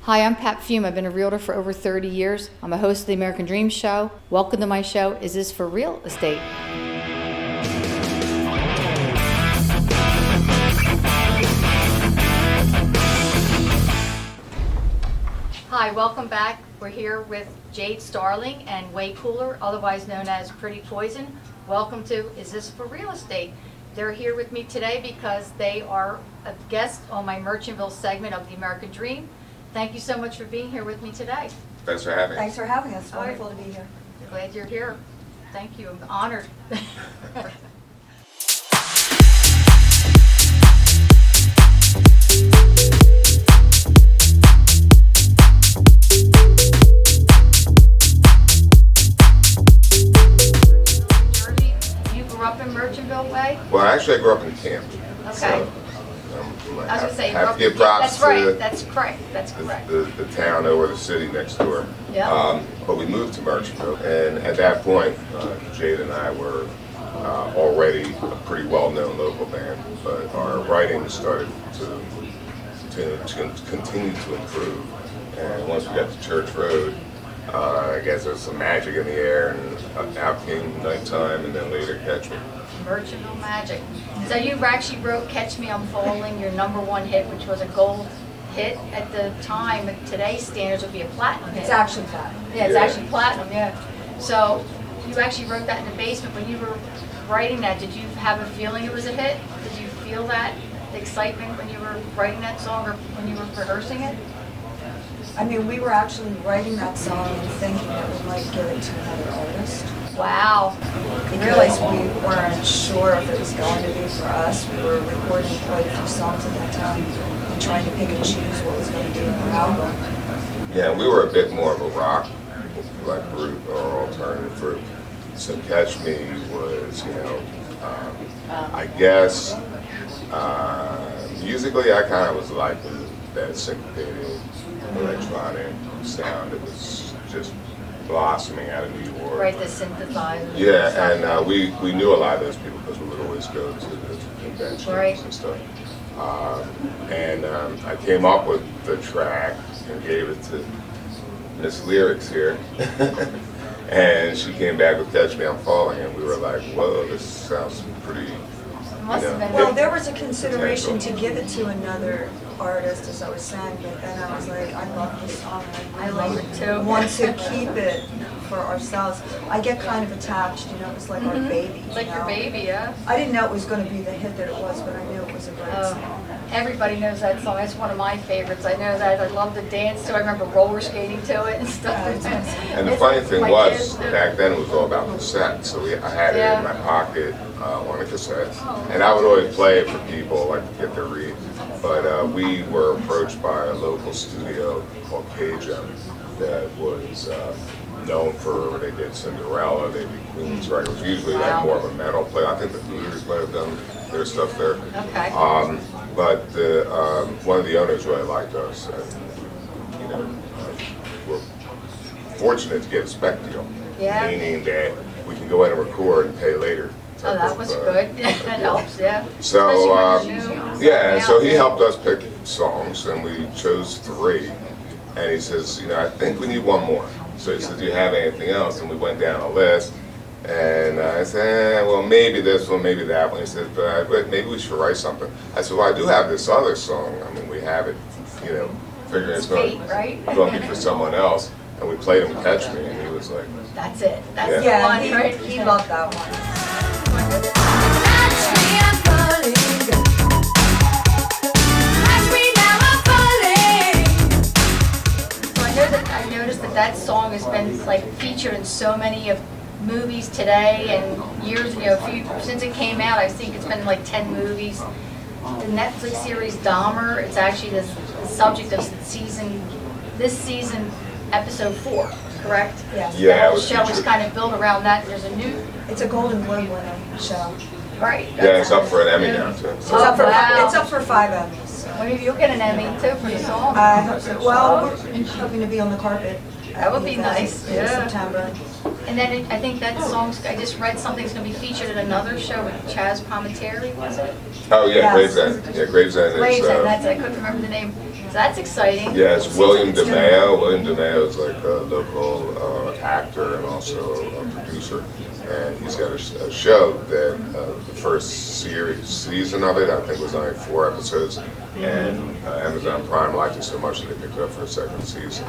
Hi, I'm Pat Fiume. I've been a realtor for over 30 years. I'm a host of the American Dream Show. Welcome to my show, Is This for Real Estate? Hi, welcome back. We're here with JADE, STARLING, and Way Cooler, otherwise known as Pretty Poison. Welcome to Is This for Real Estate? They're here with me today because they are a guest on my Merchantville segment of the American Dream. Thank you so much for being here with me today. Thanks for having us. Thanks for having us. Wonderful to be here. Glad you're here. Thank you. I'm honored. You grew up in Merchantville Way? Well, actually, I grew up in Camden. Okay. So, I was going to say, have to give props that's right. to That's correct. That's correct. the town over the city next door. Yeah. But we moved to Merchantville, and at that point, Jade and I were already a pretty well-known local band, but our writing started to continue to improve. And once we got to Church Road, I guess there was some magic in the air, and out came Nighttime, and then later Catch Me. Merchantville Magic. So you actually wrote Catch Me, I'm Falling, your #1 hit, which was a gold hit at the time. At today's standards would be a platinum hit. It's actually platinum. Yeah, it's actually platinum, yeah. So you actually wrote that in the basement. When you were writing that, did you have a feeling it was a hit? Did you feel that excitement when you were writing that song or when you were rehearsing it? I mean, we were actually writing that song and thinking that we might give it to another artist. Wow. We realized we weren't sure if it was going to be for us. We were recording quite a few songs at that time and trying to pick and choose what was going to be in our album. Yeah, we were a bit more of a rock like group or alternative group. So Catch Me was, I guess musically I kind of was liking that syncopated electronic sound. It was just blossoming out of New York. Right, the synthesizer. Yeah, and we knew a lot of those people because we would always go to the conventions and stuff. I came up with the track and gave it to Miss Lyrics here. And she came back with Catch Me, I'm Falling, and we were like, whoa, this sounds pretty, Well, there was a consideration to give it to another artist, as I was saying, but then I was like, I love this song, and I love it too. Want to keep it for ourselves. I get kind of attached, it was like our baby. It's like your baby, yeah. I didn't know it was going to be the hit that it was, but I knew it was a great song. Everybody knows that song. It's one of my favorites. I know that. I love to dance to it. I remember roller skating to it and stuff. And the funny thing was, back then it was all about cassette, so I had it in my pocket on a cassette, and I would always play it for people, like to get their read. But we were approached by a local studio called KJM that was known for, they did Cinderella, they did Queen's Records, usually like more of a metal play. I think the Voorhees might have done their stuff there. Okay. But one of the owners really liked us, and we're fortunate to get a spec deal, meaning that we can go in and record and pay later. Oh, that was good. That helps, yeah. So, so he helped us pick songs, and we chose 3. And he says, I think we need one more. So he said, do you have anything else? And we went down a list. And I said, well, maybe this one, maybe that one. He said, but maybe we should write something. I said, well, I do have this other song. I mean, we have it, figuring it's going to be for someone else. And we played him Catch Me, and he was like, that's it. That's the yeah, one, right? He loved that one. I noticed that song has been featured in so many of movies today and years. Since it came out, I think it's been 10 movies. The Netflix series Dahmer. It's actually the subject of this season, episode 4. Correct? Yes. Yeah. The whole show is kind of built around that. There's a new. It's a Golden Globe winning show. Right. Yeah, it's up for an Emmy now too. It's up for 5 Emmys. So. Well, maybe you'll get an Emmy too for the song. I hope so. Well, we're hoping to be on the carpet. That would be nice. In September. And then I think that song's, I just read something's going to be featured at another show with Chaz Palminteri, was it? Oh yeah, Yes. Gravesend. Yeah, Gravesend is. Gravesend, that's it. I couldn't remember the name. So that's exciting. Yeah, it's William DeMeo. William DeMeo is like a local actor and also a producer. And he's got a show that the first season of it, I think, was only 4 episodes. And Amazon Prime liked it so much that they picked it up for a second season.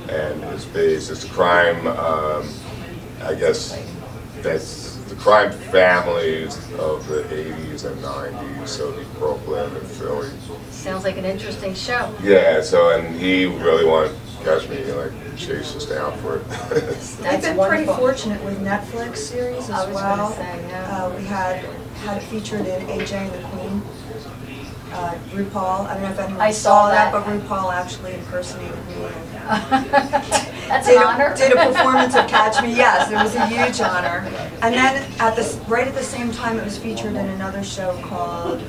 And it's a crime, I guess, that's the crime families of the 80s and 90s, so Brooklyn and Philly. Sounds like an interesting show. Yeah, so, and he really wanted to catch me, like, chase us down for it. That's We've been wonderful. pretty fortunate with Netflix series I as was well. gonna say, yeah. We had it featured in AJ and the Queen. RuPaul, I don't know if anyone I saw saw that, that. but RuPaul actually impersonated me. That's an honor. Did a performance of Catch Me, yes, it was a huge honor. And then right at the same time, it was featured in another show called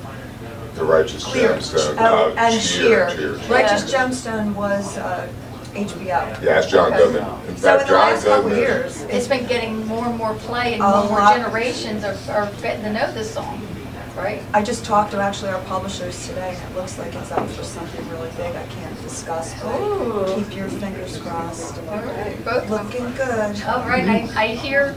The Righteous Clear, Gemstone. and Cheer. Cheer. Righteous Gemstone was HBO. Yeah, it's John Okay. Goodman. In So fact, in the John last couple Goodman. years, It's been getting more and more play, and A more and more lot. generations are getting to know this song, right? I just talked to actually our publishers today, and it looks like it's up for something really big I can't discuss, Ooh. but keep your fingers crossed. All right, both of them. Looking good. All right, I hear,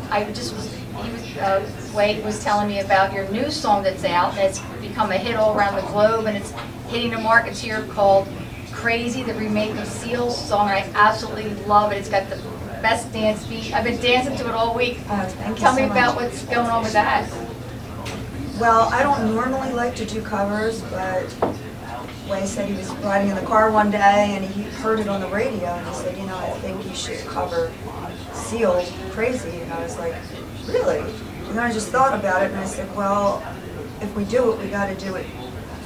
Wade was telling me about your new song that's out, and it's become a hit all around the globe, and it's hitting the markets here, called Crazy, the remake of Seal's song. I absolutely love it. It's got the best dance beat. I've been dancing to it all week. Thank you Tell so me about much. what's going on with that. Well, I don't normally like to do covers, but Way said he was riding in the car one day and he heard it on the radio and he said, you know, I think you should cover Seal, Crazy. And I was like, really? And then I just thought about it and I said, well, if we do it, we got to do it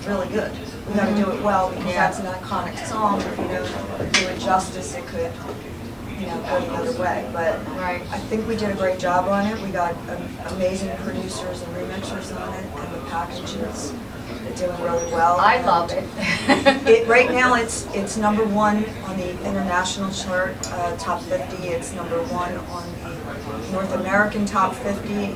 really good. We got to do it well because that's an iconic song. If you don't do it justice, it could, you know, go the other way. But Right. I think we did a great job on it. We got amazing producers and remixers on it, and the package is doing really well. I love it. Right now, it's #1 on the international chart, top 50. It's #1 on the North American top 50.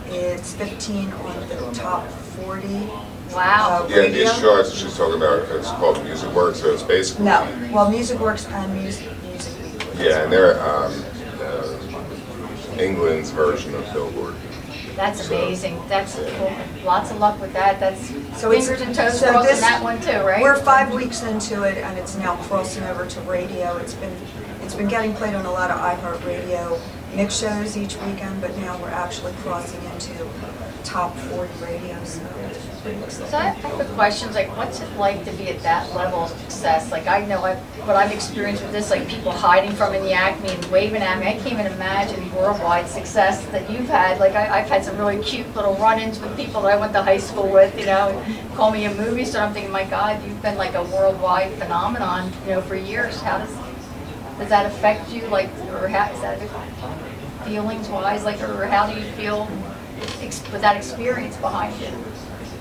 It's 15 on the top 40. Wow. Yeah, Radio. these charts that she's talking about, it's called Music Works, so it's basically... No, well, Music Works and Music Weekly. Yeah, and they're England's version of Billboard. That's So, amazing. That's yeah. cool. Lots of luck with that. That's So it's- fingers and toes so crossed this- on that one too, right? We're 5 weeks into it, and it's now crossing over to radio. It's been getting played on a lot of iHeartRadio mix shows each weekend, but now we're actually crossing into top 40 radio, so it's pretty So exciting. I have a question, like, what's it like to be at that level of success? Like, I know what I've experienced with this, like people hiding from in the Acme and waving at me. I can't even imagine worldwide success that you've had. Like, I've had some really cute little run-ins with people that I went to high school with, you know, call me a movie star. I'm thinking, my God, you've been like a worldwide phenomenon, you know, for years. How does that affect you? Like, or how is that feelings-wise? Like, or how do you feel with that experience behind you?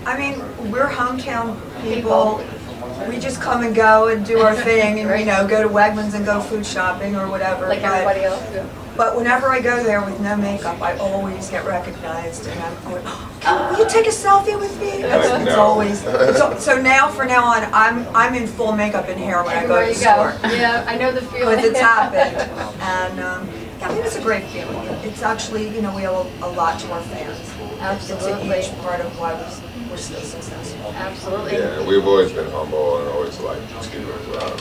I mean, we're hometown people. We just come and go and do our thing and, you know, go to Wegmans and go food shopping or whatever. Like everybody else? Yeah. But whenever I go there with no makeup, I always get recognized, and I'm always, will you take a selfie with me? It's No. always, so now, from now on, I'm in full makeup and hair when I go Everywhere to you the go. store. Yeah, I know the feeling. Because it's happened, and, yeah, I mean, it's a great feeling. It's actually, you know, we owe a lot to our fans. Absolutely. It's a huge part of why we're so successful. Absolutely. Yeah, we've always been humble and always liked to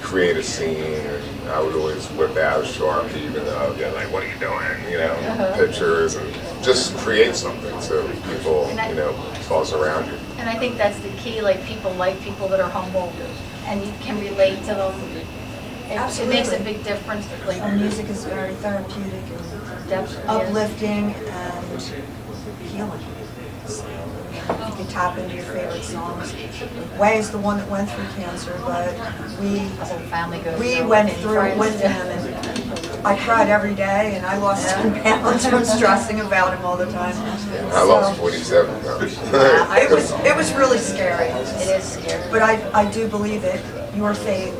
create a scene, and I would always whip out a Sharpie, even though they're like, what are you doing? You know, pictures, and just create something so people, you know, falls around you. And I think that's the key, like people that are humble and you can relate to them. It makes a big difference. Like, Our music is very therapeutic and definitely is. uplifting and healing. So, you can tap into your favorite songs. Way is the one that went through cancer, but The whole family goes we through went it, and through it friends, with yeah. him, and I cried every day, and I lost 10 pounds from stressing about him all the time. I lost 47 pounds. It was really scary. It is scary. But I do believe that your faith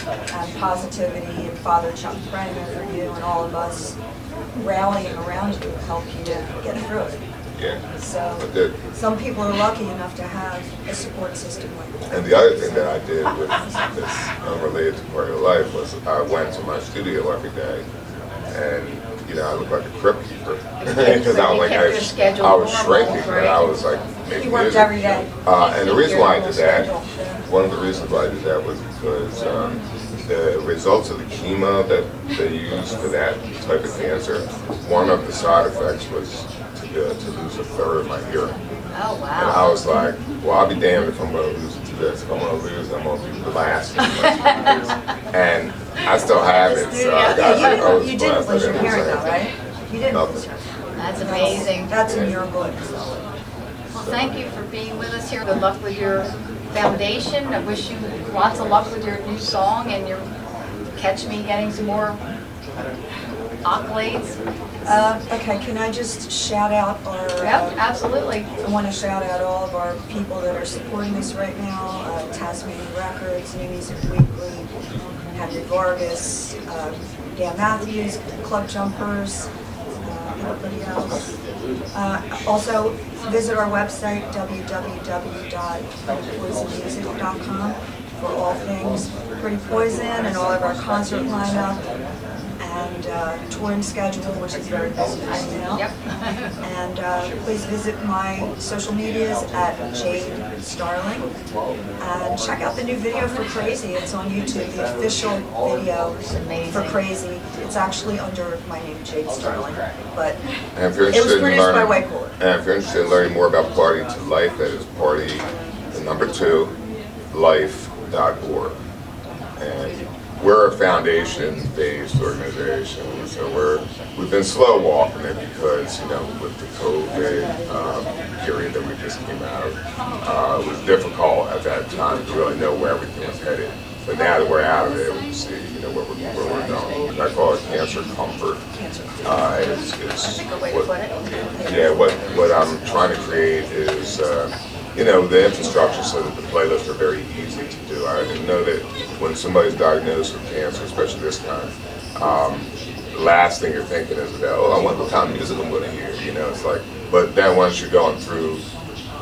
and positivity and Father Chuck praying over you and all of us rallying around you help you to get through it. Yeah. So But good. some people are lucky enough to have a support system like that. And the other thing that I did with this unrelated to part of life was I went to my studio every day, and I looked like a crypt keeper because I was like I was shrinking, but I was like making You worked music. every day. And the reason why I did that, one of the reasons why I did that was because the results of the chemo that they use for that type of cancer, one of the side effects was to lose a third of my hearing. Oh, And wow. I was like, well, I'll be damned if I'm going to lose it to this. If I'm going to lose it, I'm going to be blasted. And I still have it, so I got You didn't lose your hearing though, right? You didn't Nope. lose your hearing. That's amazing. That's in your book, so. Well, thank you for being with us here. Good luck with your foundation. I wish you lots of luck with your new song and your Catch Me getting some more accolades. Okay, can I just shout out our... Yep, absolutely. I want to shout out all of our people that are supporting us right now. Tasmanian Records, New Music Weekly, Henry Vargas, Dan Matthews, Club Jumpers, everybody else. Also, visit our website, www.prettypoisonmusic.com, for all things Pretty Poison and all of our concert lineup and touring schedule, which is very busy right now. Yep. And please visit my social medias at JADE STARLING. And check out the new video for Crazy. It's on YouTube, the official video for Crazy. It's actually under my name, JADE STARLING. But And if you're it was interested in produced by learning, Way Cooler. and if you're interested in learning more about Party to Life, that is party2life.org. And we're a foundation-based organization, so we've been slow walking it because with the COVID period that we just came out of, it was difficult at that time to really know where everything was headed. But now that we're out of it, we can see where we're going. I call it cancer comfort. What I'm trying to create is the infrastructure so that the playlists are very easy to do. I know that when somebody's diagnosed with cancer, especially this kind, the last thing you're thinking is about, I wonder what kind of music I'm going to hear. It's like, but then once you're going through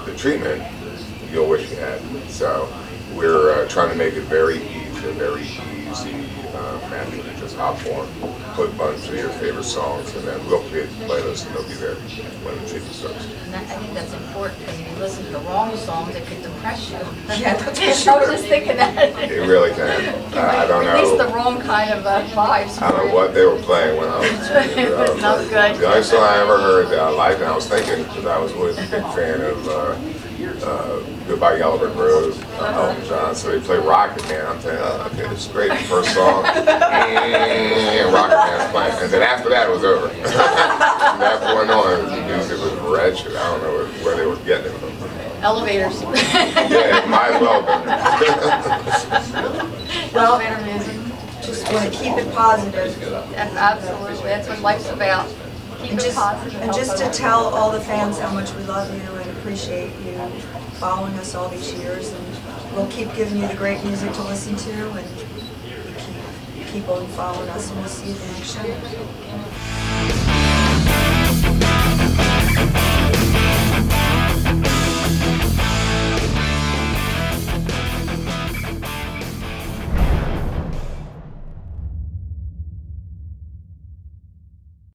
the treatment, you'll wish you had. So we're trying to make it very easy method to just hop on, put a bunch of your favorite songs, and then we'll create the playlist and they'll be there when the treatment starts. And I think that's important because if you listen to the wrong songs, it could depress you. Yeah, that's for I sure. was just thinking that. It really can. I don't Release the know. wrong kind of vibes. I don't know what they were playing when I was a teenager. I was Not like- good. The only song I ever heard that I liked, and I was thinking, because I was always a big fan of Goodbye Yellow Brick Road, Elton John, so they play Rocket Man. I'm thinking, okay, this is great. The first song, and Rocket Man's playing. And then after that, it was over. From that point on, the music was wretched. I don't know where they were getting it from. Elevators. Yeah, it might as well have been. Elevator music. Just want to keep it positive. Absolutely. That's what life's about. Keep it positive. And just to tell all the fans how much we love you and appreciate you following us all these years, and we'll keep giving you the great music to listen to, and you keep on following us, and we'll see you the next show.